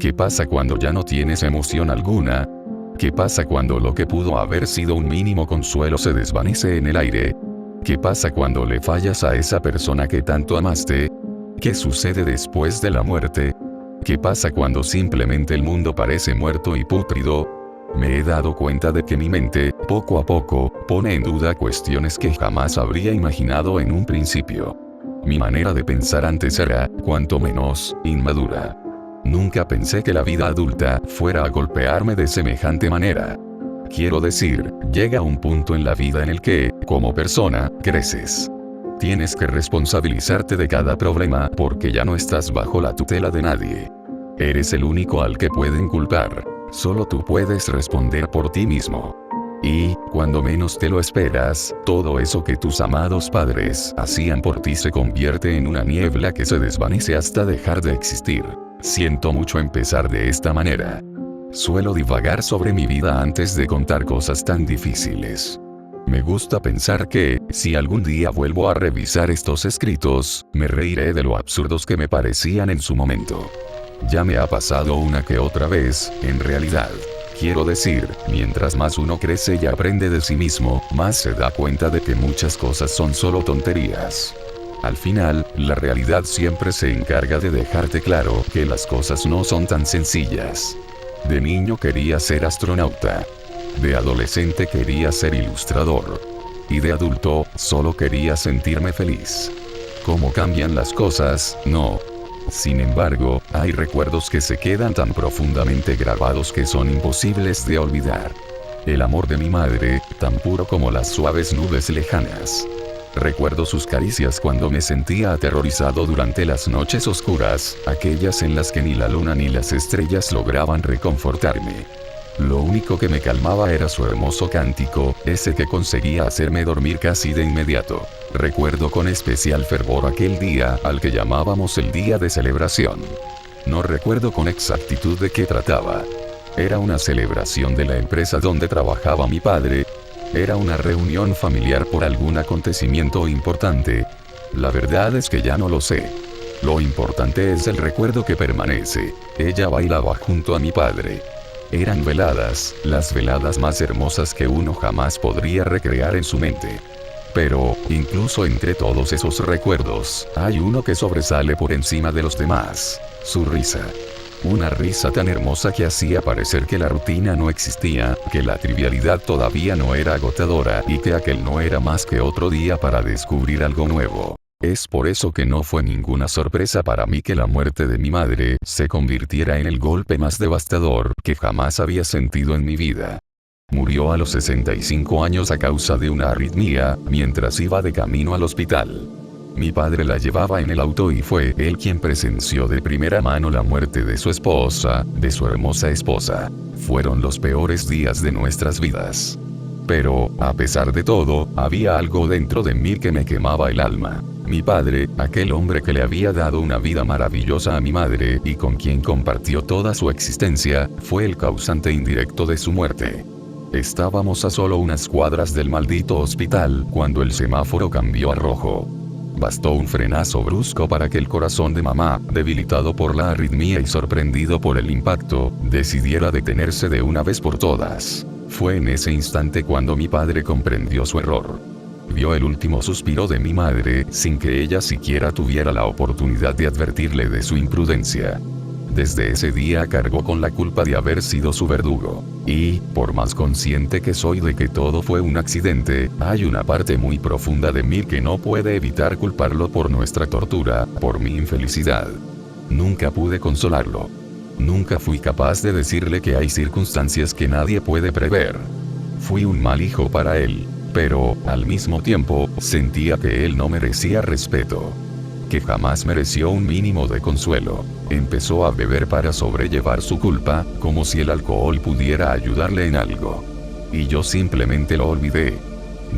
¿Qué pasa cuando ya no tienes emoción alguna? ¿Qué pasa cuando lo que pudo haber sido un mínimo consuelo se desvanece en el aire? ¿Qué pasa cuando le fallas a esa persona que tanto amaste? ¿Qué sucede después de la muerte? ¿Qué pasa cuando simplemente el mundo parece muerto y pútrido? Me he dado cuenta de que mi mente, poco a poco, pone en duda cuestiones que jamás habría imaginado en un principio. Mi manera de pensar antes era, cuanto menos, inmadura. Nunca pensé que la vida adulta fuera a golpearme de semejante manera. Quiero decir, llega un punto en la vida en el que, como persona, creces. Tienes que responsabilizarte de cada problema porque ya no estás bajo la tutela de nadie. Eres el único al que pueden culpar. Solo tú puedes responder por ti mismo. Y, cuando menos te lo esperas, todo eso que tus amados padres hacían por ti se convierte en una niebla que se desvanece hasta dejar de existir. Siento mucho empezar de esta manera. Suelo divagar sobre mi vida antes de contar cosas tan difíciles. Me gusta pensar que, si algún día vuelvo a revisar estos escritos, me reiré de lo absurdos que me parecían en su momento. Ya me ha pasado una que otra vez, en realidad. Quiero decir, mientras más uno crece y aprende de sí mismo, más se da cuenta de que muchas cosas son solo tonterías. Al final, la realidad siempre se encarga de dejarte claro que las cosas no son tan sencillas. De niño quería ser astronauta. De adolescente quería ser ilustrador. Y de adulto, solo quería sentirme feliz. ¿Cómo cambian las cosas? No. Sin embargo, hay recuerdos que se quedan tan profundamente grabados que son imposibles de olvidar. El amor de mi madre, tan puro como las suaves nubes lejanas. Recuerdo sus caricias cuando me sentía aterrorizado durante las noches oscuras, aquellas en las que ni la luna ni las estrellas lograban reconfortarme. Lo único que me calmaba era su hermoso cántico, ese que conseguía hacerme dormir casi de inmediato. Recuerdo con especial fervor aquel día al que llamábamos el día de celebración. No recuerdo con exactitud de qué trataba. Era una celebración de la empresa donde trabajaba mi padre. Era una reunión familiar por algún acontecimiento importante. La verdad es que ya no lo sé. Lo importante es el recuerdo que permanece. Ella bailaba junto a mi padre. Eran veladas, las veladas más hermosas que uno jamás podría recrear en su mente. Pero, incluso entre todos esos recuerdos, hay uno que sobresale por encima de los demás: su risa. Una risa tan hermosa que hacía parecer que la rutina no existía, que la trivialidad todavía no era agotadora y que aquel no era más que otro día para descubrir algo nuevo. Es por eso que no fue ninguna sorpresa para mí que la muerte de mi madre se convirtiera en el golpe más devastador que jamás había sentido en mi vida. Murió a los 65 años a causa de una arritmia, mientras iba de camino al hospital. Mi padre la llevaba en el auto y fue él quien presenció de primera mano la muerte de su esposa, de su hermosa esposa. Fueron los peores días de nuestras vidas. Pero, a pesar de todo, había algo dentro de mí que me quemaba el alma. Mi padre, aquel hombre que le había dado una vida maravillosa a mi madre y con quien compartió toda su existencia, fue el causante indirecto de su muerte. Estábamos a solo unas cuadras del maldito hospital cuando el semáforo cambió a rojo. Bastó un frenazo brusco para que el corazón de mamá, debilitado por la arritmia y sorprendido por el impacto, decidiera detenerse de una vez por todas. Fue en ese instante cuando mi padre comprendió su error. Vio el último suspiro de mi madre, sin que ella siquiera tuviera la oportunidad de advertirle de su imprudencia. Desde ese día cargó con la culpa de haber sido su verdugo. Y, por más consciente que soy de que todo fue un accidente, hay una parte muy profunda de mí que no puede evitar culparlo por nuestra tortura, por mi infelicidad. Nunca pude consolarlo. Nunca fui capaz de decirle que hay circunstancias que nadie puede prever. Fui un mal hijo para él, pero, al mismo tiempo, sentía que él no merecía respeto. Que jamás mereció un mínimo de consuelo. Empezó a beber para sobrellevar su culpa, como si el alcohol pudiera ayudarle en algo. Y yo simplemente lo olvidé.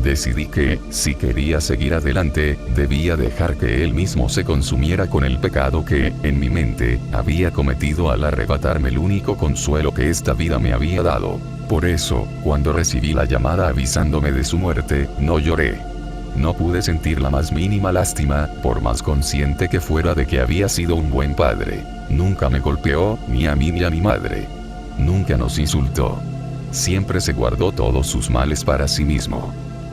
Decidí que, si quería seguir adelante, debía dejar que él mismo se consumiera con el pecado que, en mi mente, había cometido al arrebatarme el único consuelo que esta vida me había dado. Por eso, cuando recibí la llamada avisándome de su muerte, no lloré. No pude sentir la más mínima lástima, por más consciente que fuera de que había sido un buen padre. Nunca me golpeó, ni a mí ni a mi madre. Nunca nos insultó. Siempre se guardó todos sus males para sí mismo.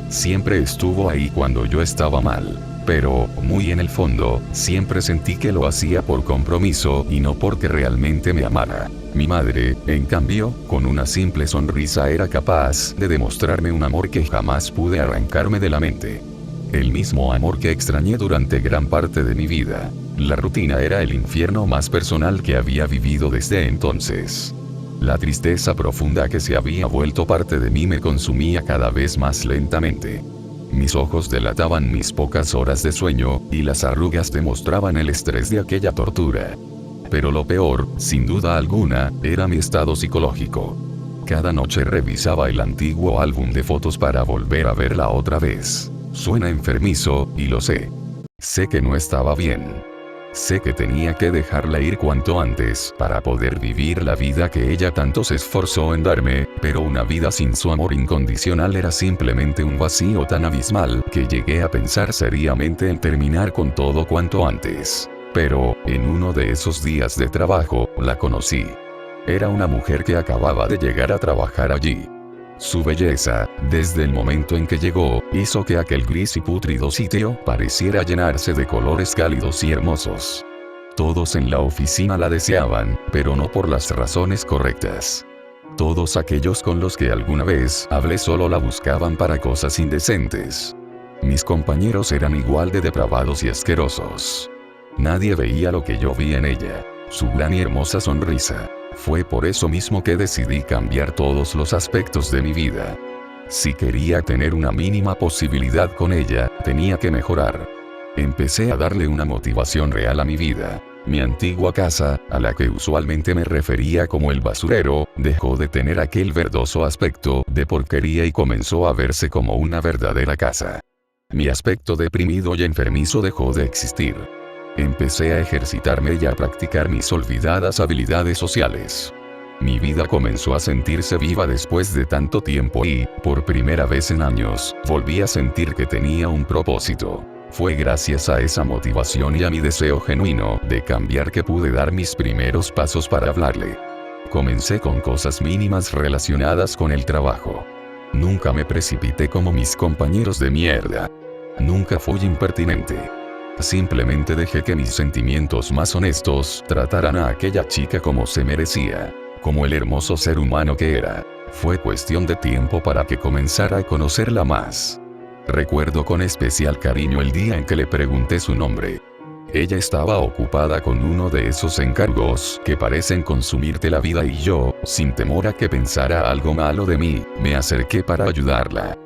Siempre estuvo ahí cuando yo estaba mal. Pero, muy en el fondo, siempre sentí que lo hacía por compromiso y no porque realmente me amara. Mi madre, en cambio, con una simple sonrisa era capaz de demostrarme un amor que jamás pude arrancarme de la mente. El mismo amor que extrañé durante gran parte de mi vida. La rutina era el infierno más personal que había vivido desde entonces. La tristeza profunda que se había vuelto parte de mí me consumía cada vez más lentamente. Mis ojos delataban mis pocas horas de sueño, y las arrugas demostraban el estrés de aquella tortura. Pero lo peor, sin duda alguna, era mi estado psicológico. Cada noche revisaba el antiguo álbum de fotos para volver a verla otra vez. Suena enfermizo, y lo sé. Sé que no estaba bien. Sé que tenía que dejarla ir cuanto antes para poder vivir la vida que ella tanto se esforzó en darme, pero una vida sin su amor incondicional era simplemente un vacío tan abismal que llegué a pensar seriamente en terminar con todo cuanto antes. Pero, en uno de esos días de trabajo, la conocí. Era una mujer que acababa de llegar a trabajar allí. Su belleza, desde el momento en que llegó, hizo que aquel gris y pútrido sitio pareciera llenarse de colores cálidos y hermosos. Todos en la oficina la deseaban, pero no por las razones correctas. Todos aquellos con los que alguna vez hablé solo la buscaban para cosas indecentes. Mis compañeros eran igual de depravados y asquerosos. Nadie veía lo que yo vi en ella, su gran y hermosa sonrisa. Fue por eso mismo que decidí cambiar todos los aspectos de mi vida. Si quería tener una mínima posibilidad con ella, tenía que mejorar. Empecé a darle una motivación real a mi vida. Mi antigua casa, a la que usualmente me refería como el basurero, dejó de tener aquel verdoso aspecto de porquería y comenzó a verse como una verdadera casa. Mi aspecto deprimido y enfermizo dejó de existir. Empecé a ejercitarme y a practicar mis olvidadas habilidades sociales. Mi vida comenzó a sentirse viva después de tanto tiempo y, por primera vez en años, volví a sentir que tenía un propósito. Fue gracias a esa motivación y a mi deseo genuino de cambiar que pude dar mis primeros pasos para hablarle. Comencé con cosas mínimas relacionadas con el trabajo. Nunca me precipité como mis compañeros de mierda. Nunca fui impertinente. Simplemente dejé que mis sentimientos más honestos trataran a aquella chica como se merecía, como el hermoso ser humano que era. Fue cuestión de tiempo para que comenzara a conocerla más. Recuerdo con especial cariño el día en que le pregunté su nombre. Ella estaba ocupada con uno de esos encargos que parecen consumirte la vida y yo, sin temor a que pensara algo malo de mí, me acerqué para ayudarla.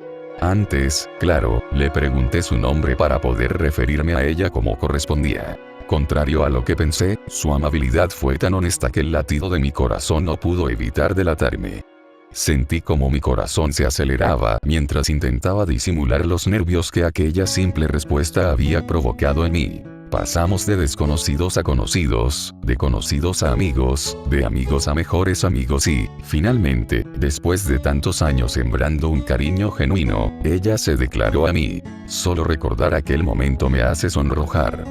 Antes, claro, le pregunté su nombre para poder referirme a ella como correspondía. Contrario a lo que pensé, su amabilidad fue tan honesta que el latido de mi corazón no pudo evitar delatarme. Sentí como mi corazón se aceleraba mientras intentaba disimular los nervios que aquella simple respuesta había provocado en mí. Pasamos de desconocidos a conocidos, de conocidos a amigos, de amigos a mejores amigos y, finalmente, después de tantos años sembrando un cariño genuino, ella se declaró a mí. Solo recordar aquel momento me hace sonrojar.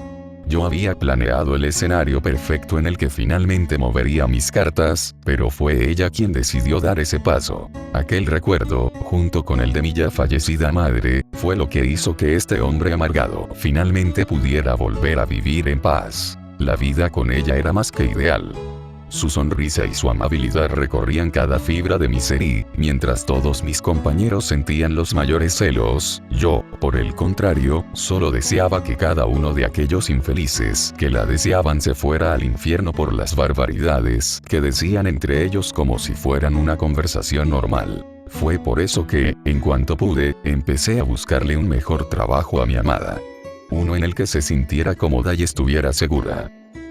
Yo había planeado el escenario perfecto en el que finalmente movería mis cartas, pero fue ella quien decidió dar ese paso. Aquel recuerdo, junto con el de mi ya fallecida madre, fue lo que hizo que este hombre amargado finalmente pudiera volver a vivir en paz. La vida con ella era más que ideal. Su sonrisa y su amabilidad recorrían cada fibra de mi ser y, mientras todos mis compañeros sentían los mayores celos, yo, por el contrario, solo deseaba que cada uno de aquellos infelices que la deseaban se fuera al infierno por las barbaridades que decían entre ellos como si fueran una conversación normal. Fue por eso que, en cuanto pude, empecé a buscarle un mejor trabajo a mi amada. Uno en el que se sintiera cómoda y estuviera segura.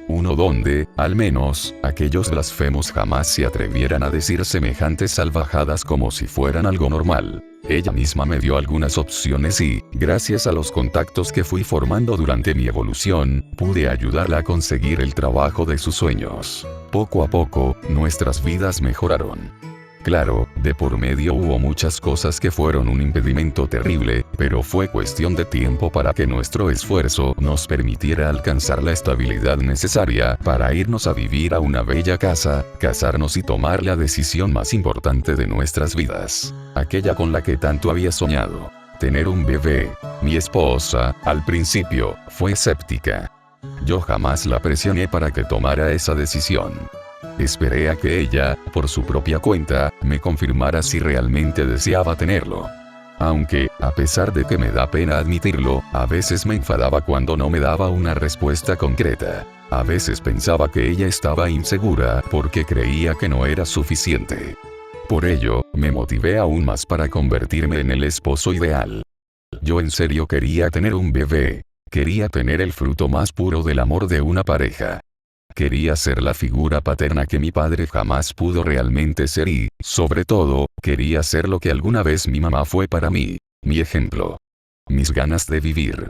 Uno donde, al menos, aquellos blasfemos jamás se atrevieran a decir semejantes salvajadas como si fueran algo normal. Ella misma me dio algunas opciones y, gracias a los contactos que fui formando durante mi evolución, pude ayudarla a conseguir el trabajo de sus sueños. Poco a poco, nuestras vidas mejoraron. Claro, de por medio hubo muchas cosas que fueron un impedimento terrible, pero fue cuestión de tiempo para que nuestro esfuerzo nos permitiera alcanzar la estabilidad necesaria para irnos a vivir a una bella casa, casarnos y tomar la decisión más importante de nuestras vidas, aquella con la que tanto había soñado: tener un bebé. Mi esposa, al principio, fue escéptica. Yo jamás la presioné para que tomara esa decisión. Esperé a que ella, por su propia cuenta, me confirmara si realmente deseaba tenerlo. Aunque, a pesar de que me da pena admitirlo, a veces me enfadaba cuando no me daba una respuesta concreta. A veces pensaba que ella estaba insegura porque creía que no era suficiente. Por ello, me motivé aún más para convertirme en el esposo ideal. Yo en serio quería tener un bebé. Quería tener el fruto más puro del amor de una pareja. Quería ser la figura paterna que mi padre jamás pudo realmente ser y, sobre todo, quería ser lo que alguna vez mi mamá fue para mí: mi ejemplo, mis ganas de vivir,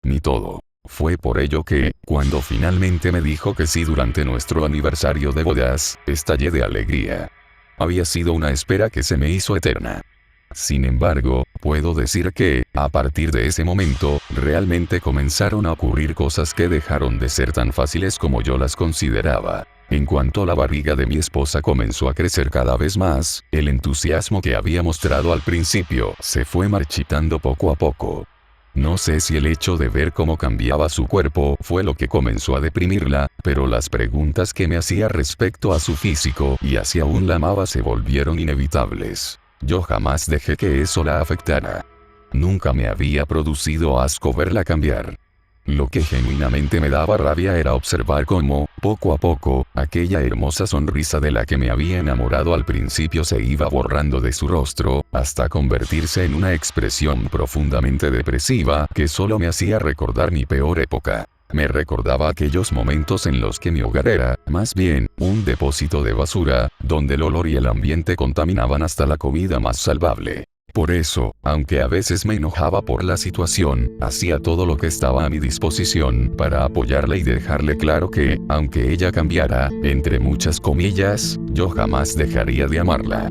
mi todo. Fue por ello que, cuando finalmente me dijo que sí durante nuestro aniversario de bodas, estallé de alegría. Había sido una espera que se me hizo eterna. Sin embargo, puedo decir que, a partir de ese momento, realmente comenzaron a ocurrir cosas que dejaron de ser tan fáciles como yo las consideraba. En cuanto la barriga de mi esposa comenzó a crecer cada vez más, el entusiasmo que había mostrado al principio se fue marchitando poco a poco. No sé si el hecho de ver cómo cambiaba su cuerpo fue lo que comenzó a deprimirla, pero las preguntas que me hacía respecto a su físico y a si aún la amaba se volvieron inevitables. Yo jamás dejé que eso la afectara. Nunca me había producido asco verla cambiar. Lo que genuinamente me daba rabia era observar cómo, poco a poco, aquella hermosa sonrisa de la que me había enamorado al principio se iba borrando de su rostro, hasta convertirse en una expresión profundamente depresiva que solo me hacía recordar mi peor época. Me recordaba aquellos momentos en los que mi hogar era, más bien, un depósito de basura, donde el olor y el ambiente contaminaban hasta la comida más salvable. Por eso, aunque a veces me enojaba por la situación, hacía todo lo que estaba a mi disposición para apoyarla y dejarle claro que, aunque ella cambiara, entre muchas comillas, yo jamás dejaría de amarla.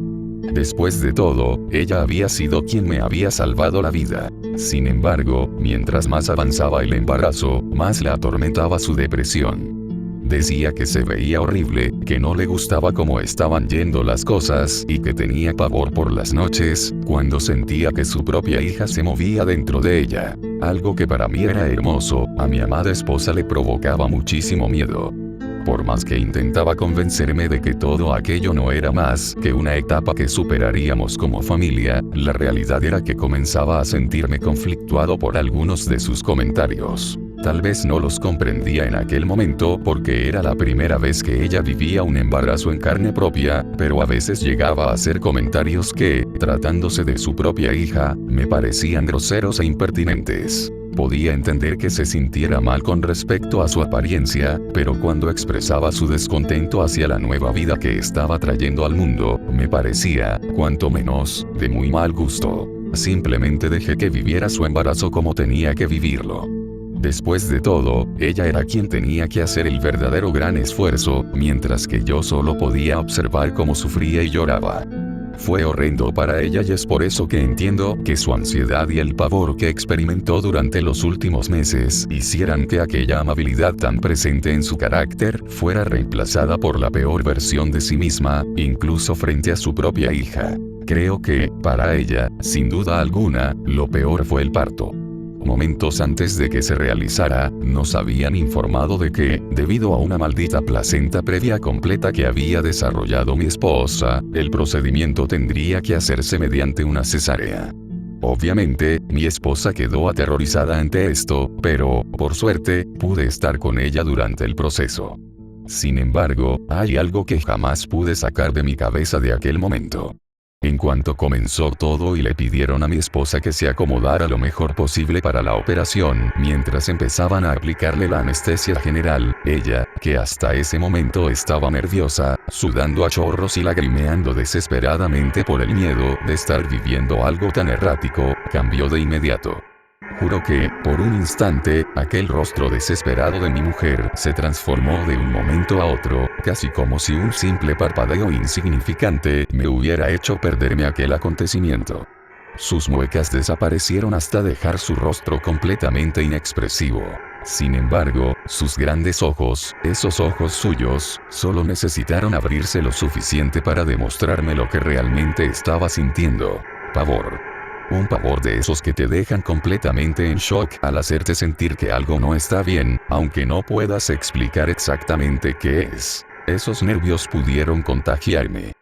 Después de todo, ella había sido quien me había salvado la vida. Sin embargo, mientras más avanzaba el embarazo, más la atormentaba su depresión. Decía que se veía horrible, que no le gustaba cómo estaban yendo las cosas y que tenía pavor por las noches, cuando sentía que su propia hija se movía dentro de ella. Algo que para mí era hermoso, a mi amada esposa le provocaba muchísimo miedo. Por más que intentaba convencerme de que todo aquello no era más que una etapa que superaríamos como familia, la realidad era que comenzaba a sentirme conflictuado por algunos de sus comentarios. Tal vez no los comprendía en aquel momento porque era la primera vez que ella vivía un embarazo en carne propia, pero a veces llegaba a hacer comentarios que, tratándose de su propia hija, me parecían groseros e impertinentes. Podía entender que se sintiera mal con respecto a su apariencia, pero cuando expresaba su descontento hacia la nueva vida que estaba trayendo al mundo, me parecía, cuanto menos, de muy mal gusto. Simplemente dejé que viviera su embarazo como tenía que vivirlo. Después de todo, ella era quien tenía que hacer el verdadero gran esfuerzo, mientras que yo solo podía observar cómo sufría y lloraba. Fue horrendo para ella y es por eso que entiendo que su ansiedad y el pavor que experimentó durante los últimos meses hicieran que aquella amabilidad tan presente en su carácter fuera reemplazada por la peor versión de sí misma, incluso frente a su propia hija. Creo que, para ella, sin duda alguna, lo peor fue el parto. Momentos antes de que se realizara, nos habían informado de que, debido a una maldita placenta previa completa que había desarrollado mi esposa, el procedimiento tendría que hacerse mediante una cesárea. Obviamente, mi esposa quedó aterrorizada ante esto, pero, por suerte, pude estar con ella durante el proceso. Sin embargo, hay algo que jamás pude sacar de mi cabeza de aquel momento. En cuanto comenzó todo y le pidieron a mi esposa que se acomodara lo mejor posible para la operación, mientras empezaban a aplicarle la anestesia general, ella, que hasta ese momento estaba nerviosa, sudando a chorros y lagrimeando desesperadamente por el miedo de estar viviendo algo tan errático, cambió de inmediato. Juro que, por un instante, aquel rostro desesperado de mi mujer se transformó de un momento a otro, casi como si un simple parpadeo insignificante me hubiera hecho perderme aquel acontecimiento. Sus muecas desaparecieron hasta dejar su rostro completamente inexpresivo. Sin embargo, sus grandes ojos, esos ojos suyos, solo necesitaron abrirse lo suficiente para demostrarme lo que realmente estaba sintiendo. Pavor. Un pavor de esos que te dejan completamente en shock al hacerte sentir que algo no está bien, aunque no puedas explicar exactamente qué es. Esos nervios pudieron contagiarme.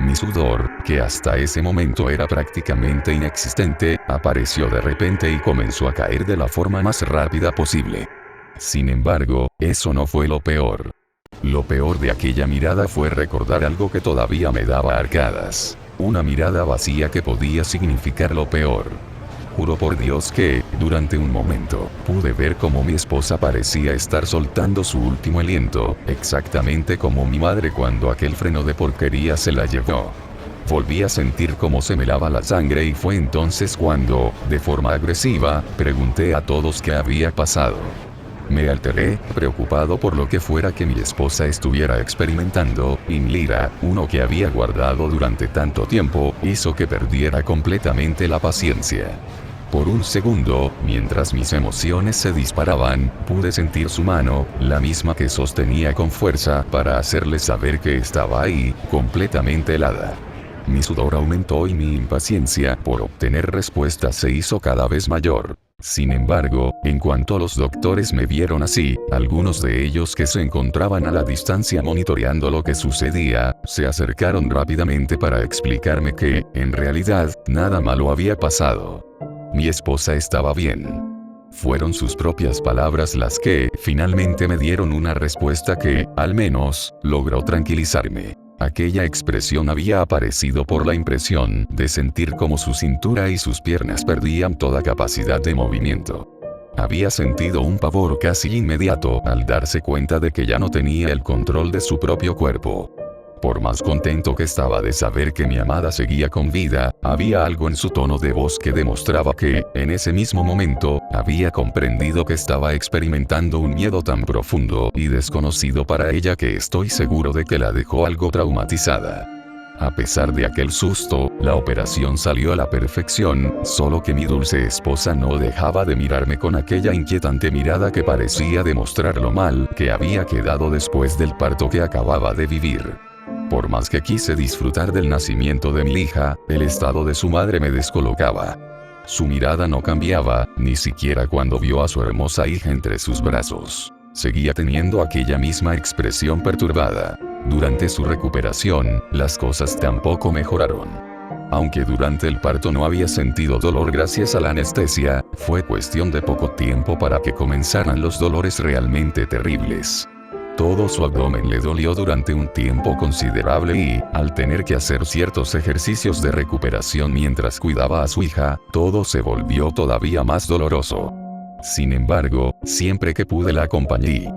Mi sudor, que hasta ese momento era prácticamente inexistente, apareció de repente y comenzó a caer de la forma más rápida posible. Sin embargo, eso no fue lo peor. Lo peor de aquella mirada fue recordar algo que todavía me daba arcadas. Una mirada vacía que podía significar lo peor. Juro por Dios que, durante un momento, pude ver cómo mi esposa parecía estar soltando su último aliento, exactamente como mi madre cuando aquel freno de porquería se la llevó. Volví a sentir cómo se me lava la sangre y fue entonces cuando, de forma agresiva, pregunté a todos qué había pasado. Me alteré, preocupado por lo que fuera que mi esposa estuviera experimentando, y mi ira, uno que había guardado durante tanto tiempo, hizo que perdiera completamente la paciencia. Por un segundo, mientras mis emociones se disparaban, pude sentir su mano, la misma que sostenía con fuerza, para hacerle saber que estaba ahí, completamente helada. Mi sudor aumentó y mi impaciencia por obtener respuestas se hizo cada vez mayor. Sin embargo, en cuanto los doctores me vieron así, algunos de ellos que se encontraban a la distancia monitoreando lo que sucedía, se acercaron rápidamente para explicarme que, en realidad, nada malo había pasado. Mi esposa estaba bien. Fueron sus propias palabras las que, finalmente me dieron una respuesta que, al menos, logró tranquilizarme. Aquella expresión había aparecido por la impresión de sentir como su cintura y sus piernas perdían toda capacidad de movimiento. Había sentido un pavor casi inmediato al darse cuenta de que ya no tenía el control de su propio cuerpo. Por más contento que estaba de saber que mi amada seguía con vida, había algo en su tono de voz que demostraba que, en ese mismo momento, había comprendido que estaba experimentando un miedo tan profundo y desconocido para ella que estoy seguro de que la dejó algo traumatizada. A pesar de aquel susto, la operación salió a la perfección, solo que mi dulce esposa no dejaba de mirarme con aquella inquietante mirada que parecía demostrar lo mal que había quedado después del parto que acababa de vivir. Por más que quise disfrutar del nacimiento de mi hija, el estado de su madre me descolocaba. Su mirada no cambiaba, ni siquiera cuando vio a su hermosa hija entre sus brazos. Seguía teniendo aquella misma expresión perturbada. Durante su recuperación, las cosas tampoco mejoraron. Aunque durante el parto no había sentido dolor gracias a la anestesia, fue cuestión de poco tiempo para que comenzaran los dolores realmente terribles. Todo su abdomen le dolió durante un tiempo considerable y, al tener que hacer ciertos ejercicios de recuperación mientras cuidaba a su hija, todo se volvió todavía más doloroso. Sin embargo, siempre que pude la acompañé.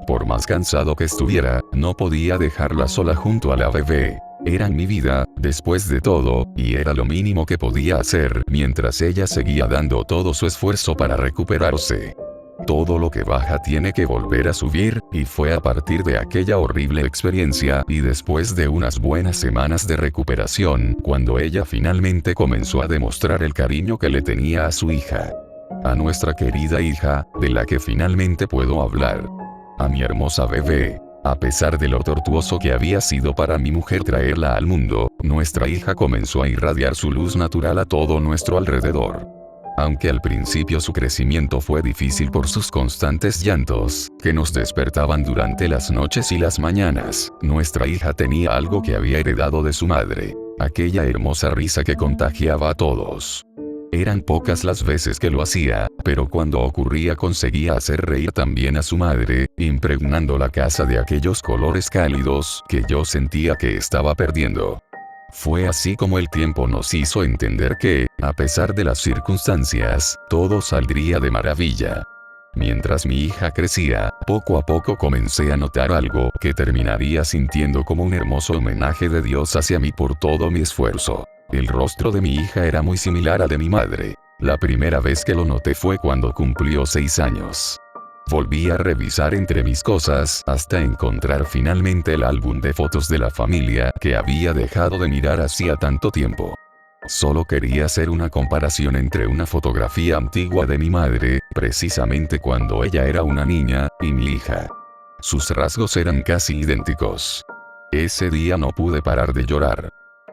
Por más cansado que estuviera, no podía dejarla sola junto a la bebé. Era mi vida, después de todo, y era lo mínimo que podía hacer mientras ella seguía dando todo su esfuerzo para recuperarse. Todo lo que baja tiene que volver a subir, y fue a partir de aquella horrible experiencia y después de unas buenas semanas de recuperación, cuando ella finalmente comenzó a demostrar el cariño que le tenía a su hija. A nuestra querida hija, de la que finalmente puedo hablar. A mi hermosa bebé. A pesar de lo tortuoso que había sido para mi mujer traerla al mundo, nuestra hija comenzó a irradiar su luz natural a todo nuestro alrededor. Aunque al principio su crecimiento fue difícil por sus constantes llantos, que nos despertaban durante las noches y las mañanas, nuestra hija tenía algo que había heredado de su madre, aquella hermosa risa que contagiaba a todos. Eran pocas las veces que lo hacía, pero cuando ocurría conseguía hacer reír también a su madre, impregnando la casa de aquellos colores cálidos que yo sentía que estaba perdiendo. Fue así como el tiempo nos hizo entender que, a pesar de las circunstancias, todo saldría de maravilla. Mientras mi hija crecía, poco a poco comencé a notar algo que terminaría sintiendo como un hermoso homenaje de Dios hacia mí por todo mi esfuerzo. El rostro de mi hija era muy similar al de mi madre. La primera vez que lo noté fue cuando cumplió 6 años. Volví a revisar entre mis cosas hasta encontrar finalmente el álbum de fotos de la familia que había dejado de mirar hacía tanto tiempo. Solo quería hacer una comparación entre una fotografía antigua de mi madre, precisamente cuando ella era una niña, y mi hija. Sus rasgos eran casi idénticos. Ese día no pude parar de llorar.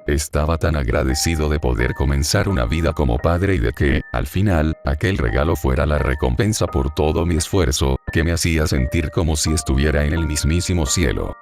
Estaba tan agradecido de poder comenzar una vida como padre y de que, al final, aquel regalo fuera la recompensa por todo mi esfuerzo, que me hacía sentir como si estuviera en el mismísimo cielo.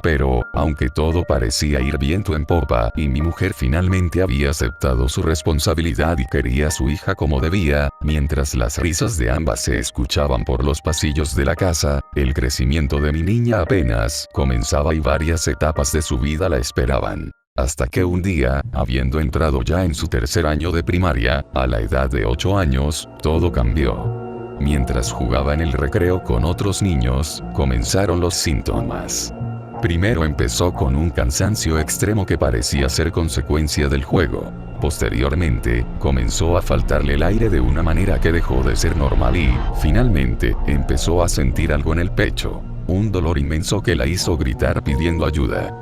Pero, aunque todo parecía ir viento en popa y mi mujer finalmente había aceptado su responsabilidad y quería a su hija como debía, mientras las risas de ambas se escuchaban por los pasillos de la casa, el crecimiento de mi niña apenas comenzaba y varias etapas de su vida la esperaban. Hasta que un día, habiendo entrado ya en su tercer año de primaria, a la edad de 8 años, todo cambió. Mientras jugaba en el recreo con otros niños, comenzaron los síntomas. Primero empezó con un cansancio extremo que parecía ser consecuencia del juego. Posteriormente, comenzó a faltarle el aire de una manera que dejó de ser normal y, finalmente, empezó a sentir algo en el pecho. Un dolor inmenso que la hizo gritar pidiendo ayuda.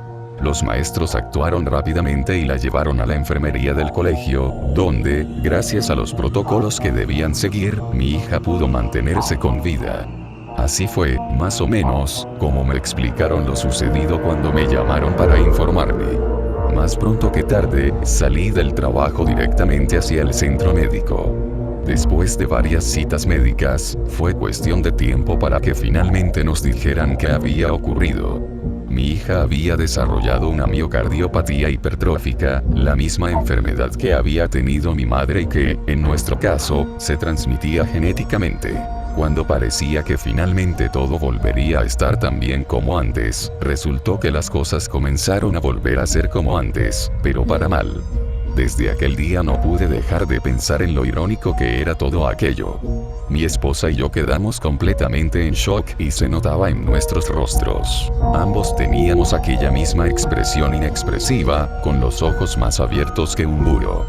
Los maestros actuaron rápidamente y la llevaron a la enfermería del colegio, donde, gracias a los protocolos que debían seguir, mi hija pudo mantenerse con vida. Así fue, más o menos, como me explicaron lo sucedido cuando me llamaron para informarme. Más pronto que tarde, salí del trabajo directamente hacia el centro médico. Después de varias citas médicas, fue cuestión de tiempo para que finalmente nos dijeran qué había ocurrido. Mi hija había desarrollado una miocardiopatía hipertrófica, la misma enfermedad que había tenido mi madre y que, en nuestro caso, se transmitía genéticamente. Cuando parecía que finalmente todo volvería a estar tan bien como antes, resultó que las cosas comenzaron a volver a ser como antes, pero para mal. Desde aquel día no pude dejar de pensar en lo irónico que era todo aquello. Mi esposa y yo quedamos completamente en shock y se notaba en nuestros rostros. Ambos teníamos aquella misma expresión inexpresiva, con los ojos más abiertos que un muro.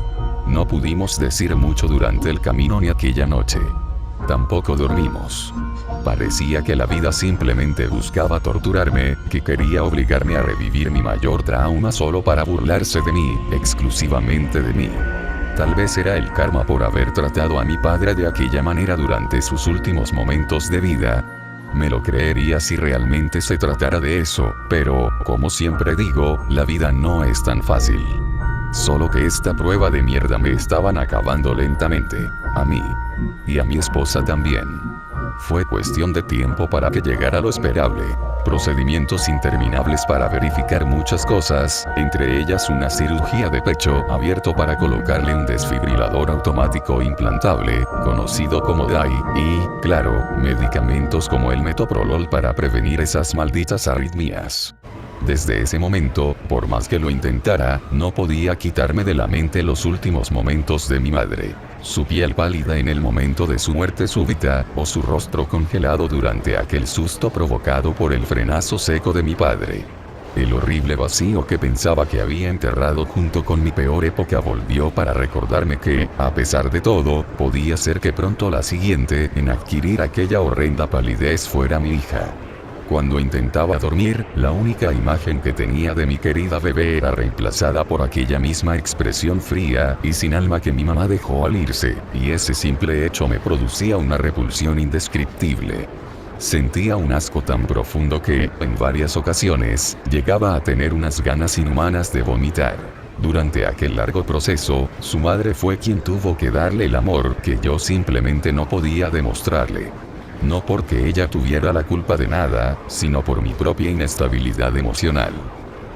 No pudimos decir mucho durante el camino ni aquella noche. Tampoco dormimos. Parecía que la vida simplemente buscaba torturarme, que quería obligarme a revivir mi mayor trauma solo para burlarse de mí, exclusivamente de mí. Tal vez era el karma por haber tratado a mi padre de aquella manera durante sus últimos momentos de vida. Me lo creería si realmente se tratara de eso, pero, como siempre digo, la vida no es tan fácil. Solo que esta prueba de mierda me estaban acabando lentamente, a mí. Y a mi esposa también. Fue cuestión de tiempo para que llegara lo esperable. Procedimientos interminables para verificar muchas cosas, entre ellas una cirugía de pecho abierto para colocarle un desfibrilador automático implantable, conocido como DAI, y, claro, medicamentos como el metoprolol para prevenir esas malditas arritmias. Desde ese momento, por más que lo intentara, no podía quitarme de la mente los últimos momentos de mi madre. Su piel pálida en el momento de su muerte súbita, o su rostro congelado durante aquel susto provocado por el frenazo seco de mi padre. El horrible vacío que pensaba que había enterrado junto con mi peor época volvió para recordarme que, a pesar de todo, podía ser que pronto la siguiente en adquirir aquella horrenda palidez fuera mi hija. Cuando intentaba dormir, la única imagen que tenía de mi querida bebé era reemplazada por aquella misma expresión fría y sin alma que mi mamá dejó al irse, y ese simple hecho me producía una repulsión indescriptible. Sentía un asco tan profundo que, en varias ocasiones, llegaba a tener unas ganas inhumanas de vomitar. Durante aquel largo proceso, su madre fue quien tuvo que darle el amor que yo simplemente no podía demostrarle. No porque ella tuviera la culpa de nada, sino por mi propia inestabilidad emocional.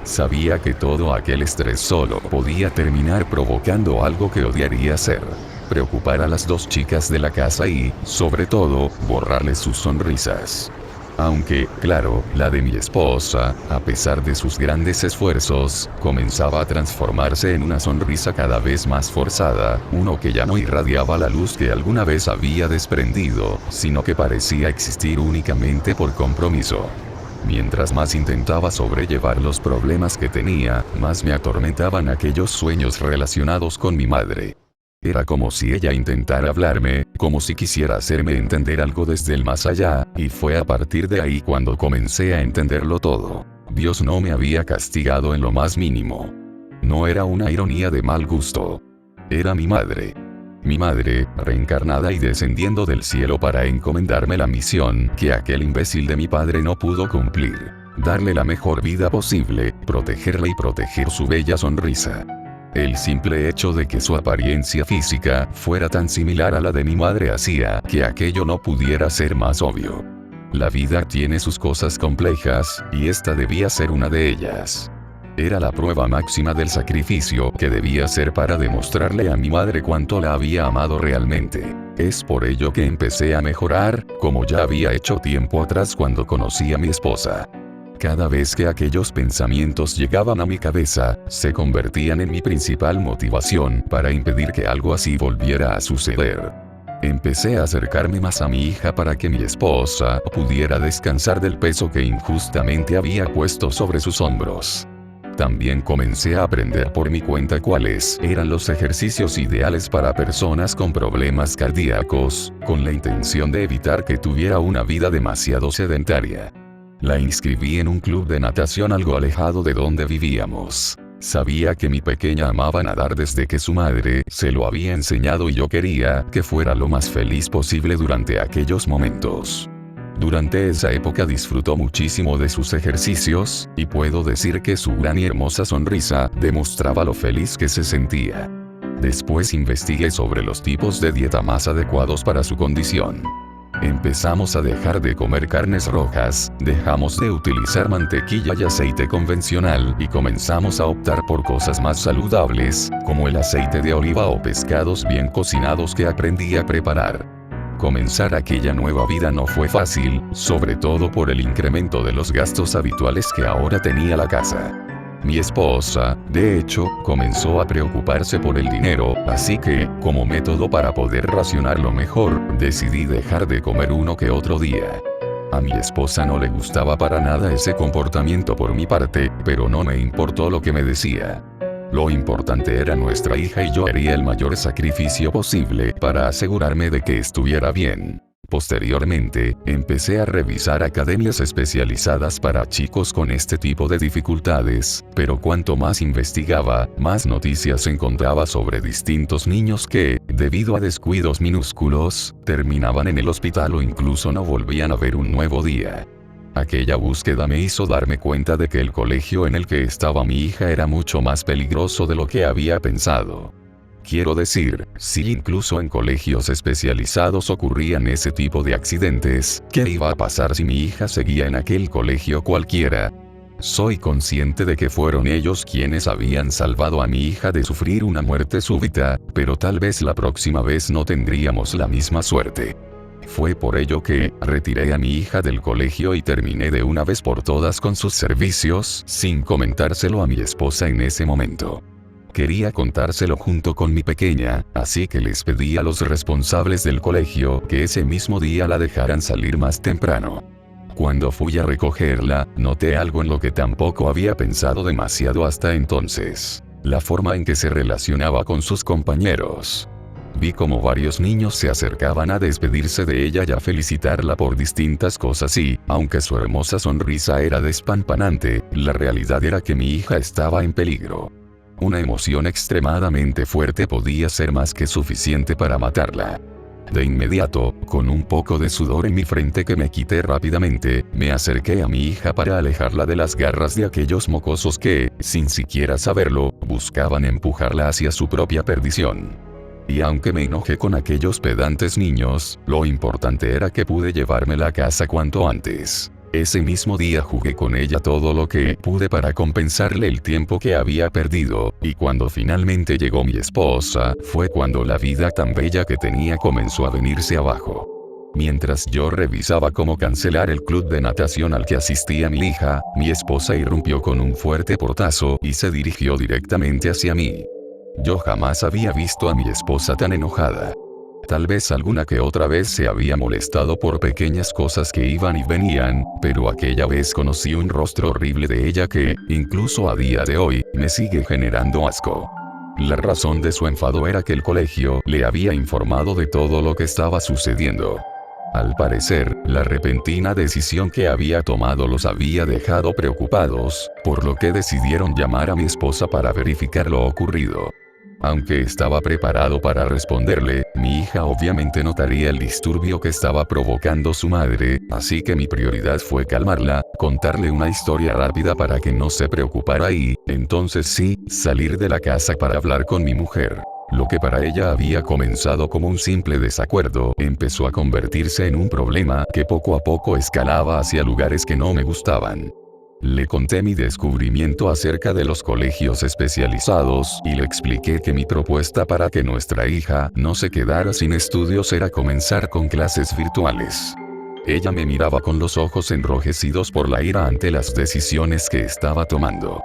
Sabía que todo aquel estrés solo podía terminar provocando algo que odiaría hacer: preocupar a las dos chicas de la casa y, sobre todo, borrarles sus sonrisas. Aunque, claro, la de mi esposa, a pesar de sus grandes esfuerzos, comenzaba a transformarse en una sonrisa cada vez más forzada, uno que ya no irradiaba la luz que alguna vez había desprendido, sino que parecía existir únicamente por compromiso. Mientras más intentaba sobrellevar los problemas que tenía, más me atormentaban aquellos sueños relacionados con mi madre. Era como si ella intentara hablarme, como si quisiera hacerme entender algo desde el más allá, y fue a partir de ahí cuando comencé a entenderlo todo. Dios no me había castigado en lo más mínimo. No era una ironía de mal gusto. Era mi madre. Mi madre, reencarnada y descendiendo del cielo para encomendarme la misión que aquel imbécil de mi padre no pudo cumplir. Darle la mejor vida posible, protegerla y proteger su bella sonrisa. El simple hecho de que su apariencia física fuera tan similar a la de mi madre hacía que aquello no pudiera ser más obvio. La vida tiene sus cosas complejas, y esta debía ser una de ellas. Era la prueba máxima del sacrificio que debía hacer para demostrarle a mi madre cuánto la había amado realmente. Es por ello que empecé a mejorar, como ya había hecho tiempo atrás cuando conocí a mi esposa. Cada vez que aquellos pensamientos llegaban a mi cabeza, se convertían en mi principal motivación para impedir que algo así volviera a suceder. Empecé a acercarme más a mi hija para que mi esposa pudiera descansar del peso que injustamente había puesto sobre sus hombros. También comencé a aprender por mi cuenta cuáles eran los ejercicios ideales para personas con problemas cardíacos, con la intención de evitar que tuviera una vida demasiado sedentaria. La inscribí en un club de natación algo alejado de donde vivíamos. Sabía que mi pequeña amaba nadar desde que su madre se lo había enseñado y yo quería que fuera lo más feliz posible durante aquellos momentos. Durante esa época disfrutó muchísimo de sus ejercicios, y puedo decir que su gran y hermosa sonrisa demostraba lo feliz que se sentía. Después investigué sobre los tipos de dieta más adecuados para su condición. Empezamos a dejar de comer carnes rojas, dejamos de utilizar mantequilla y aceite convencional y comenzamos a optar por cosas más saludables, como el aceite de oliva o pescados bien cocinados que aprendí a preparar. Comenzar aquella nueva vida no fue fácil, sobre todo por el incremento de los gastos habituales que ahora tenía la casa. Mi esposa, de hecho, comenzó a preocuparse por el dinero, así que, como método para poder racionarlo mejor, decidí dejar de comer uno que otro día. A mi esposa no le gustaba para nada ese comportamiento por mi parte, pero no me importó lo que me decía. Lo importante era nuestra hija y yo haría el mayor sacrificio posible para asegurarme de que estuviera bien. Posteriormente, empecé a revisar academias especializadas para chicos con este tipo de dificultades, pero cuanto más investigaba, más noticias encontraba sobre distintos niños que, debido a descuidos minúsculos, terminaban en el hospital o incluso no volvían a ver un nuevo día. Aquella búsqueda me hizo darme cuenta de que el colegio en el que estaba mi hija era mucho más peligroso de lo que había pensado. Quiero decir, si incluso en colegios especializados ocurrían ese tipo de accidentes, ¿qué iba a pasar si mi hija seguía en aquel colegio cualquiera? Soy consciente de que fueron ellos quienes habían salvado a mi hija de sufrir una muerte súbita, pero tal vez la próxima vez no tendríamos la misma suerte. Fue por ello que retiré a mi hija del colegio y terminé de una vez por todas con sus servicios, sin comentárselo a mi esposa en ese momento. Quería contárselo junto con mi pequeña, así que les pedí a los responsables del colegio que ese mismo día la dejaran salir más temprano. Cuando fui a recogerla, noté algo en lo que tampoco había pensado demasiado hasta entonces: la forma en que se relacionaba con sus compañeros. Vi como varios niños se acercaban a despedirse de ella y a felicitarla por distintas cosas y, aunque su hermosa sonrisa era despampanante, la realidad era que mi hija estaba en peligro. Una emoción extremadamente fuerte podía ser más que suficiente para matarla. De inmediato, con un poco de sudor en mi frente que me quité rápidamente, me acerqué a mi hija para alejarla de las garras de aquellos mocosos que, sin siquiera saberlo, buscaban empujarla hacia su propia perdición. Y aunque me enojé con aquellos pedantes niños, lo importante era que pude llevármela a casa cuanto antes. Ese mismo día jugué con ella todo lo que pude para compensarle el tiempo que había perdido, y cuando finalmente llegó mi esposa, fue cuando la vida tan bella que tenía comenzó a venirse abajo. Mientras yo revisaba cómo cancelar el club de natación al que asistía mi hija, mi esposa irrumpió con un fuerte portazo y se dirigió directamente hacia mí. Yo jamás había visto a mi esposa tan enojada. Tal vez alguna que otra vez se había molestado por pequeñas cosas que iban y venían, pero aquella vez conocí un rostro horrible de ella que, incluso a día de hoy, me sigue generando asco. La razón de su enfado era que el colegio le había informado de todo lo que estaba sucediendo. Al parecer, la repentina decisión que había tomado los había dejado preocupados, por lo que decidieron llamar a mi esposa para verificar lo ocurrido. Aunque estaba preparado para responderle, mi hija obviamente notaría el disturbio que estaba provocando su madre, así que mi prioridad fue calmarla, contarle una historia rápida para que no se preocupara y, entonces sí, salir de la casa para hablar con mi mujer. Lo que para ella había comenzado como un simple desacuerdo, empezó a convertirse en un problema que poco a poco escalaba hacia lugares que no me gustaban. Le conté mi descubrimiento acerca de los colegios especializados y le expliqué que mi propuesta para que nuestra hija no se quedara sin estudios era comenzar con clases virtuales. Ella me miraba con los ojos enrojecidos por la ira ante las decisiones que estaba tomando.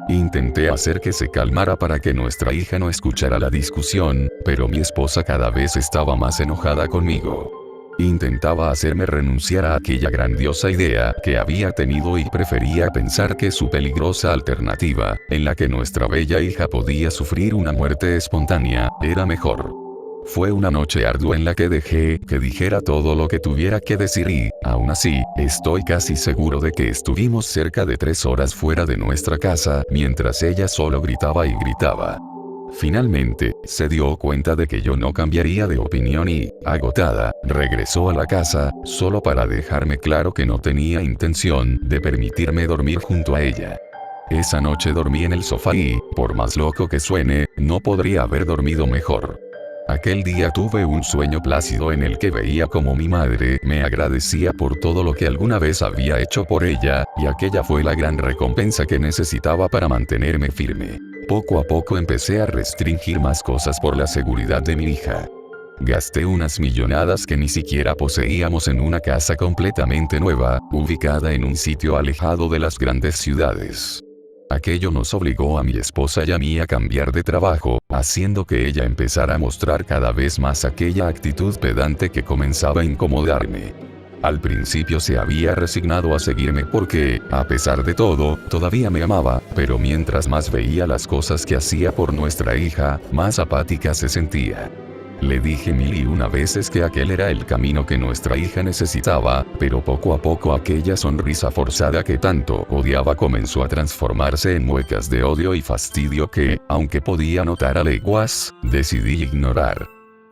Intenté hacer que se calmara para que nuestra hija no escuchara la discusión, pero mi esposa cada vez estaba más enojada conmigo. Intentaba hacerme renunciar a aquella grandiosa idea que había tenido y prefería pensar que su peligrosa alternativa, en la que nuestra bella hija podía sufrir una muerte espontánea, era mejor. Fue una noche ardua en la que dejé que dijera todo lo que tuviera que decir y, aún así, estoy casi seguro de que estuvimos cerca de 3 horas fuera de nuestra casa mientras ella solo gritaba y gritaba. Finalmente, se dio cuenta de que yo no cambiaría de opinión y, agotada, regresó a la casa, solo para dejarme claro que no tenía intención de permitirme dormir junto a ella. Esa noche dormí en el sofá y, por más loco que suene, no podría haber dormido mejor. Aquel día tuve un sueño plácido en el que veía como mi madre me agradecía por todo lo que alguna vez había hecho por ella, y aquella fue la gran recompensa que necesitaba para mantenerme firme. Poco a poco empecé a restringir más cosas por la seguridad de mi hija. Gasté unas millonadas que ni siquiera poseíamos en una casa completamente nueva, ubicada en un sitio alejado de las grandes ciudades. Aquello nos obligó a mi esposa y a mí a cambiar de trabajo, haciendo que ella empezara a mostrar cada vez más aquella actitud pedante que comenzaba a incomodarme. Al principio se había resignado a seguirme porque, a pesar de todo, todavía me amaba, pero mientras más veía las cosas que hacía por nuestra hija, más apática se sentía. Le dije mil y una veces que aquel era el camino que nuestra hija necesitaba, pero poco a poco aquella sonrisa forzada que tanto odiaba comenzó a transformarse en muecas de odio y fastidio que, aunque podía notar a leguas, decidí ignorar.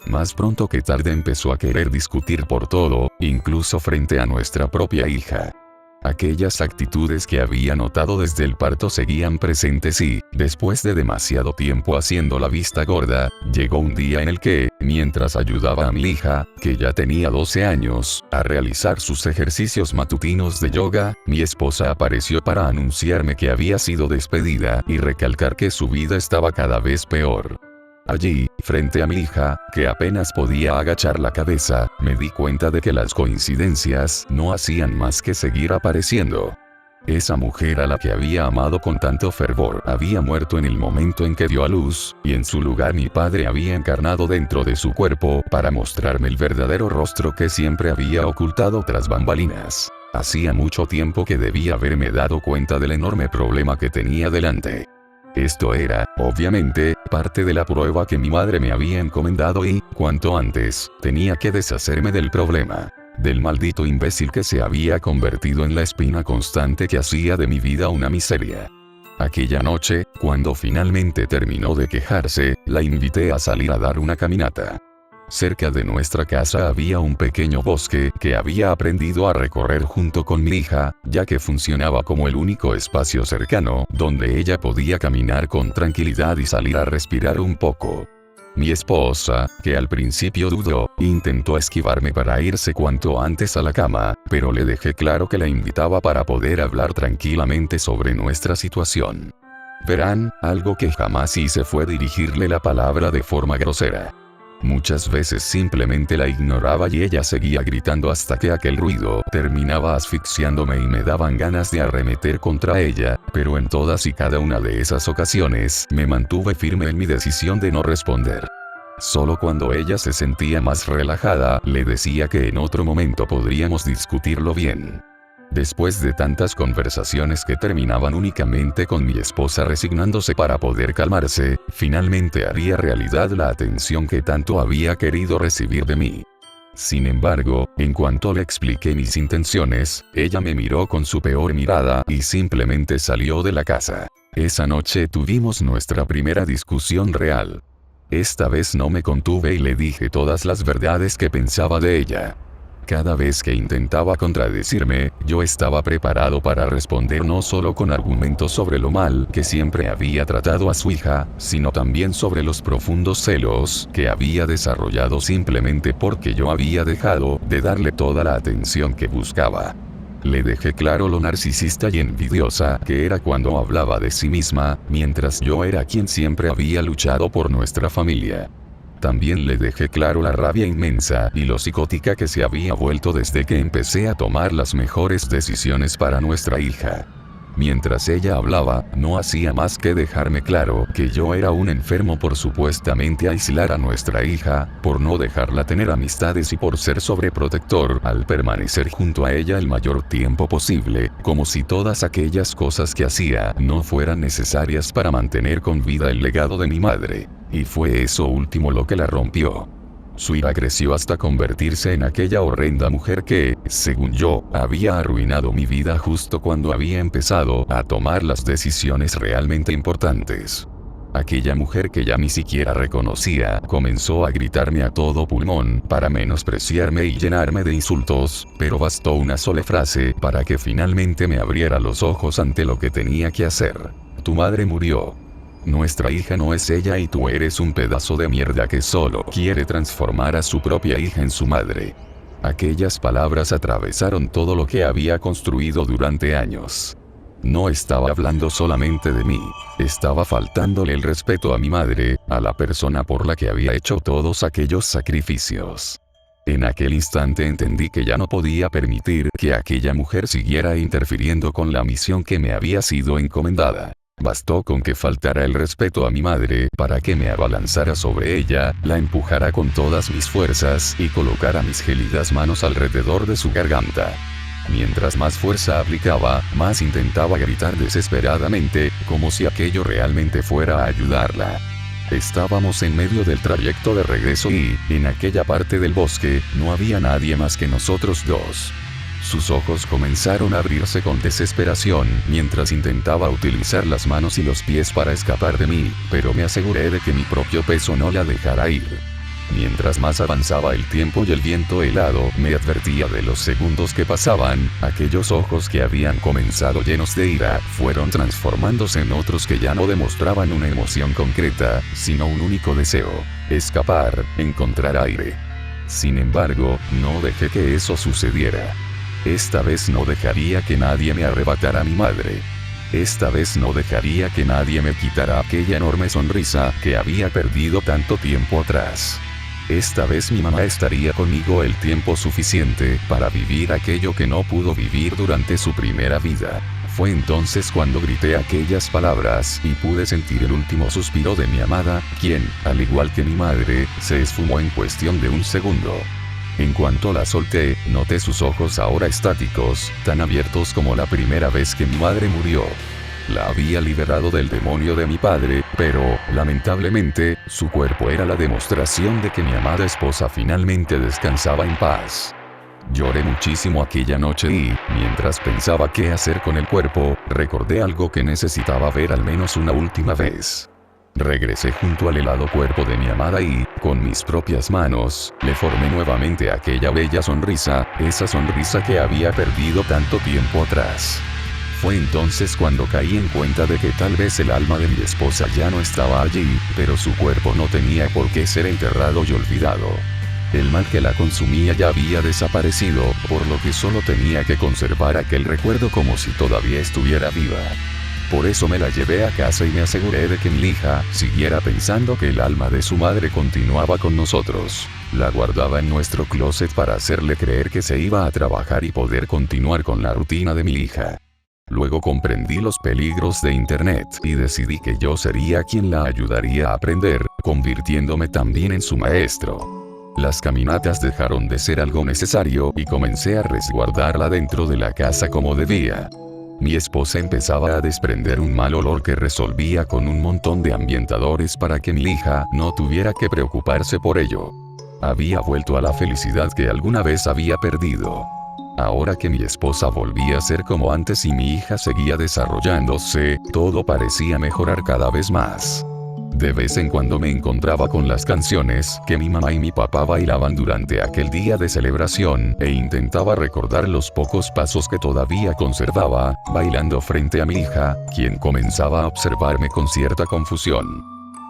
Más pronto que tarde empezó a querer discutir por todo, incluso frente a nuestra propia hija. Aquellas actitudes que había notado desde el parto seguían presentes y, después de demasiado tiempo haciendo la vista gorda, llegó un día en el que, mientras ayudaba a mi hija, que ya tenía 12 años, a realizar sus ejercicios matutinos de yoga, mi esposa apareció para anunciarme que había sido despedida y recalcar que su vida estaba cada vez peor. Allí, frente a mi hija, que apenas podía agachar la cabeza, me di cuenta de que las coincidencias no hacían más que seguir apareciendo. Esa mujer a la que había amado con tanto fervor había muerto en el momento en que dio a luz, y en su lugar mi padre había encarnado dentro de su cuerpo para mostrarme el verdadero rostro que siempre había ocultado tras bambalinas. Hacía mucho tiempo que debía haberme dado cuenta del enorme problema que tenía delante. Esto era, obviamente, parte de la prueba que mi madre me había encomendado y, cuanto antes, tenía que deshacerme del problema. Del maldito imbécil que se había convertido en la espina constante que hacía de mi vida una miseria. Aquella noche, cuando finalmente terminó de quejarse, la invité a salir a dar una caminata. Cerca de nuestra casa había un pequeño bosque que había aprendido a recorrer junto con mi hija, ya que funcionaba como el único espacio cercano donde ella podía caminar con tranquilidad y salir a respirar un poco. Mi esposa, que al principio dudó, intentó esquivarme para irse cuanto antes a la cama, pero le dejé claro que la invitaba para poder hablar tranquilamente sobre nuestra situación. Verán, algo que jamás hice fue dirigirle la palabra de forma grosera. Muchas veces simplemente la ignoraba y ella seguía gritando hasta que aquel ruido terminaba asfixiándome y me daban ganas de arremeter contra ella, pero en todas y cada una de esas ocasiones me mantuve firme en mi decisión de no responder. Solo cuando ella se sentía más relajada, le decía que en otro momento podríamos discutirlo bien. Después de tantas conversaciones que terminaban únicamente con mi esposa resignándose para poder calmarse, finalmente haría realidad la atención que tanto había querido recibir de mí. Sin embargo, en cuanto le expliqué mis intenciones, ella me miró con su peor mirada y simplemente salió de la casa. Esa noche tuvimos nuestra primera discusión real. Esta vez no me contuve y le dije todas las verdades que pensaba de ella. Cada vez que intentaba contradecirme, yo estaba preparado para responder no solo con argumentos sobre lo mal que siempre había tratado a su hija, sino también sobre los profundos celos que había desarrollado simplemente porque yo había dejado de darle toda la atención que buscaba. Le dejé claro lo narcisista y envidiosa que era cuando hablaba de sí misma, mientras yo era quien siempre había luchado por nuestra familia. También le dejé claro la rabia inmensa y lo psicótica que se había vuelto desde que empecé a tomar las mejores decisiones para nuestra hija. Mientras ella hablaba, no hacía más que dejarme claro que yo era un enfermo por supuestamente aislar a nuestra hija, por no dejarla tener amistades y por ser sobreprotector al permanecer junto a ella el mayor tiempo posible, como si todas aquellas cosas que hacía no fueran necesarias para mantener con vida el legado de mi madre. Y fue eso último lo que la rompió. Su ira creció hasta convertirse en aquella horrenda mujer que, según yo, había arruinado mi vida justo cuando había empezado a tomar las decisiones realmente importantes. Aquella mujer que ya ni siquiera reconocía comenzó a gritarme a todo pulmón para menospreciarme y llenarme de insultos, pero bastó una sola frase para que finalmente me abriera los ojos ante lo que tenía que hacer. Tu madre murió. Nuestra hija no es ella y tú eres un pedazo de mierda que solo quiere transformar a su propia hija en su madre. Aquellas palabras atravesaron todo lo que había construido durante años. No estaba hablando solamente de mí, estaba faltándole el respeto a mi madre, a la persona por la que había hecho todos aquellos sacrificios. En aquel instante entendí que ya no podía permitir que aquella mujer siguiera interfiriendo con la misión que me había sido encomendada. Bastó con que faltara el respeto a mi madre para que me abalanzara sobre ella, la empujara con todas mis fuerzas y colocara mis gélidas manos alrededor de su garganta. Mientras más fuerza aplicaba, más intentaba gritar desesperadamente, como si aquello realmente fuera a ayudarla. Estábamos en medio del trayecto de regreso y, en aquella parte del bosque, no había nadie más que nosotros dos. Sus ojos comenzaron a abrirse con desesperación mientras intentaba utilizar las manos y los pies para escapar de mí, pero me aseguré de que mi propio peso no la dejara ir. Mientras más avanzaba el tiempo y el viento helado me advertía de los segundos que pasaban, aquellos ojos que habían comenzado llenos de ira fueron transformándose en otros que ya no demostraban una emoción concreta, sino un único deseo: escapar, encontrar aire. Sin embargo, no dejé que eso sucediera. Esta vez no dejaría que nadie me arrebatara a mi madre. Esta vez no dejaría que nadie me quitara aquella enorme sonrisa que había perdido tanto tiempo atrás. Esta vez mi mamá estaría conmigo el tiempo suficiente para vivir aquello que no pudo vivir durante su primera vida. Fue entonces cuando grité aquellas palabras y pude sentir el último suspiro de mi amada, quien, al igual que mi madre, se esfumó en cuestión de un segundo. En cuanto la solté, noté sus ojos ahora estáticos, tan abiertos como la primera vez que mi madre murió. La había liberado del demonio de mi padre, pero, lamentablemente, su cuerpo era la demostración de que mi amada esposa finalmente descansaba en paz. Lloré muchísimo aquella noche y, mientras pensaba qué hacer con el cuerpo, recordé algo que necesitaba ver al menos una última vez. Regresé junto al helado cuerpo de mi amada y, con mis propias manos, le formé nuevamente aquella bella sonrisa, esa sonrisa que había perdido tanto tiempo atrás. Fue entonces cuando caí en cuenta de que tal vez el alma de mi esposa ya no estaba allí, pero su cuerpo no tenía por qué ser enterrado y olvidado. El mal que la consumía ya había desaparecido, por lo que solo tenía que conservar aquel recuerdo como si todavía estuviera viva. Por eso me la llevé a casa y me aseguré de que mi hija siguiera pensando que el alma de su madre continuaba con nosotros. La guardaba en nuestro closet para hacerle creer que se iba a trabajar y poder continuar con la rutina de mi hija. Luego comprendí los peligros de Internet y decidí que yo sería quien la ayudaría a aprender, convirtiéndome también en su maestro. Las caminatas dejaron de ser algo necesario y comencé a resguardarla dentro de la casa como debía. Mi esposa empezaba a desprender un mal olor que resolvía con un montón de ambientadores para que mi hija no tuviera que preocuparse por ello. Había vuelto a la felicidad que alguna vez había perdido. Ahora que mi esposa volvía a ser como antes y mi hija seguía desarrollándose, todo parecía mejorar cada vez más. De vez en cuando me encontraba con las canciones que mi mamá y mi papá bailaban durante aquel día de celebración, e intentaba recordar los pocos pasos que todavía conservaba, bailando frente a mi hija, quien comenzaba a observarme con cierta confusión.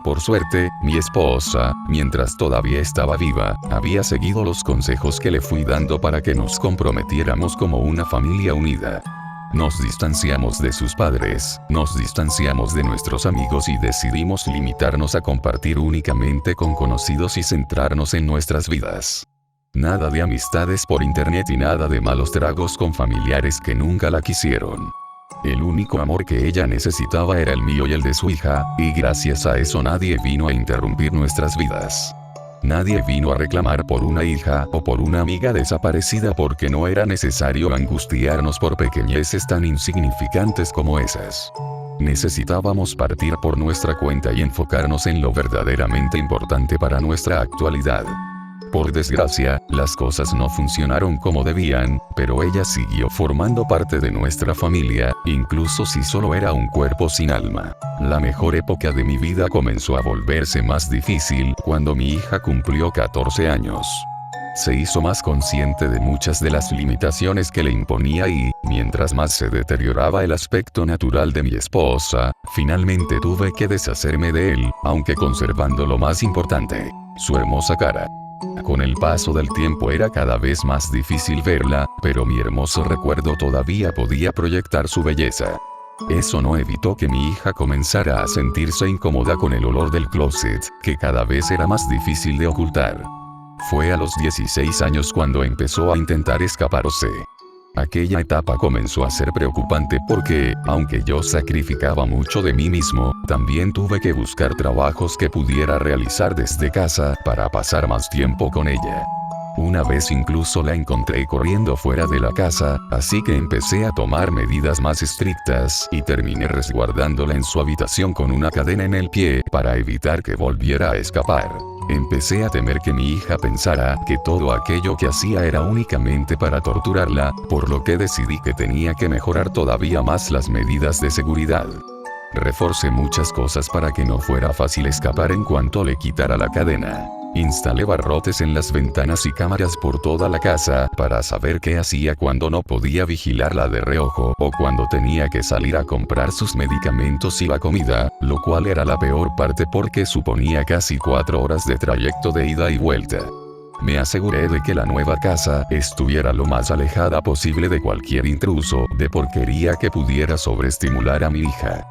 Por suerte, mi esposa, mientras todavía estaba viva, había seguido los consejos que le fui dando para que nos comprometiéramos como una familia unida. Nos distanciamos de sus padres, nos distanciamos de nuestros amigos y decidimos limitarnos a compartir únicamente con conocidos y centrarnos en nuestras vidas. Nada de amistades por internet y nada de malos tragos con familiares que nunca la quisieron. El único amor que ella necesitaba era el mío y el de su hija, y gracias a eso nadie vino a interrumpir nuestras vidas. Nadie vino a reclamar por una hija o por una amiga desaparecida porque no era necesario angustiarnos por pequeñeces tan insignificantes como esas. Necesitábamos partir por nuestra cuenta y enfocarnos en lo verdaderamente importante para nuestra actualidad. Por desgracia, las cosas no funcionaron como debían, pero ella siguió formando parte de nuestra familia, incluso si solo era un cuerpo sin alma. La mejor época de mi vida comenzó a volverse más difícil cuando mi hija cumplió 14 años. Se hizo más consciente de muchas de las limitaciones que le imponía y, mientras más se deterioraba el aspecto natural de mi esposa, finalmente tuve que deshacerme de él, aunque conservando lo más importante, su hermosa cara. Con el paso del tiempo era cada vez más difícil verla, pero mi hermoso recuerdo todavía podía proyectar su belleza. Eso no evitó que mi hija comenzara a sentirse incómoda con el olor del closet, que cada vez era más difícil de ocultar. Fue a los 16 años cuando empezó a intentar escaparse. Aquella etapa comenzó a ser preocupante porque, aunque yo sacrificaba mucho de mí mismo, también tuve que buscar trabajos que pudiera realizar desde casa para pasar más tiempo con ella. Una vez incluso la encontré corriendo fuera de la casa, así que empecé a tomar medidas más estrictas y terminé resguardándola en su habitación con una cadena en el pie para evitar que volviera a escapar. Empecé a temer que mi hija pensara que todo aquello que hacía era únicamente para torturarla, por lo que decidí que tenía que mejorar todavía más las medidas de seguridad. Reforcé muchas cosas para que no fuera fácil escapar en cuanto le quitara la cadena. Instalé barrotes en las ventanas y cámaras por toda la casa para saber qué hacía cuando no podía vigilarla de reojo o cuando tenía que salir a comprar sus medicamentos y la comida, lo cual era la peor parte porque suponía casi 4 horas de trayecto de ida y vuelta. Me aseguré de que la nueva casa estuviera lo más alejada posible de cualquier intruso de porquería que pudiera sobreestimular a mi hija.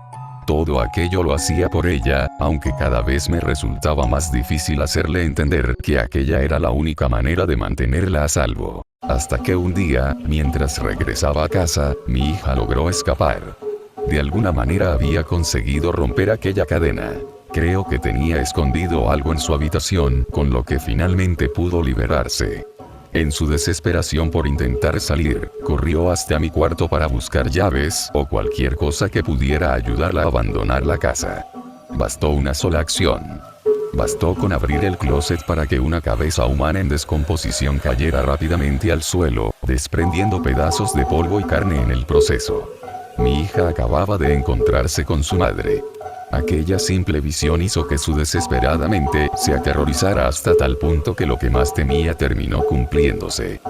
Todo aquello lo hacía por ella, aunque cada vez me resultaba más difícil hacerle entender que aquella era la única manera de mantenerla a salvo. Hasta que un día, mientras regresaba a casa, mi hija logró escapar. De alguna manera había conseguido romper aquella cadena. Creo que tenía escondido algo en su habitación, con lo que finalmente pudo liberarse. En su desesperación por intentar salir, corrió hasta mi cuarto para buscar llaves o cualquier cosa que pudiera ayudarla a abandonar la casa. Bastó una sola acción. Bastó con abrir el closet para que una cabeza humana en descomposición cayera rápidamente al suelo, desprendiendo pedazos de polvo y carne en el proceso. Mi hija acababa de encontrarse con su madre. Aquella simple visión hizo que su desesperada mente se aterrorizara hasta tal punto que lo que más temía terminó cumpliéndose.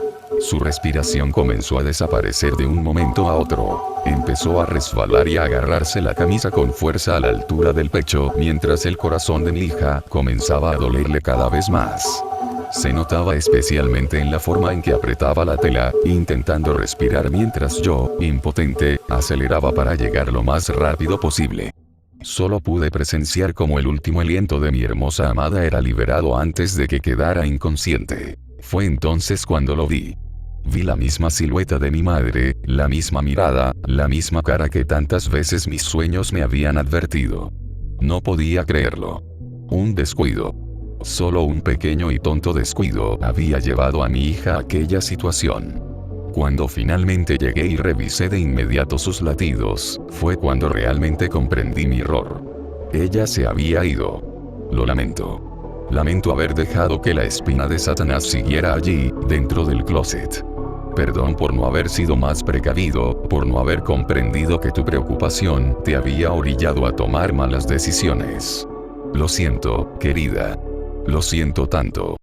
Su respiración comenzó a desaparecer de un momento a otro. Empezó a resbalar y a agarrarse la camisa con fuerza a la altura del pecho, mientras el corazón de mi hija comenzaba a dolerle cada vez más. Se notaba especialmente en la forma en que apretaba la tela, intentando respirar mientras yo, impotente, aceleraba para llegar lo más rápido posible. Solo pude presenciar cómo el último aliento de mi hermosa amada era liberado antes de que quedara inconsciente. Fue entonces cuando lo vi. Vi la misma silueta de mi madre, la misma mirada, la misma cara que tantas veces mis sueños me habían advertido. No podía creerlo. Un descuido. Solo un pequeño y tonto descuido había llevado a mi hija a aquella situación. Cuando finalmente llegué y revisé de inmediato sus latidos, fue cuando realmente comprendí mi error. Ella se había ido. Lo lamento. Lamento haber dejado que la espina de Satanás siguiera allí, dentro del closet. Perdón por no haber sido más precavido, por no haber comprendido que tu preocupación te había orillado a tomar malas decisiones. Lo siento, querida. Lo siento tanto.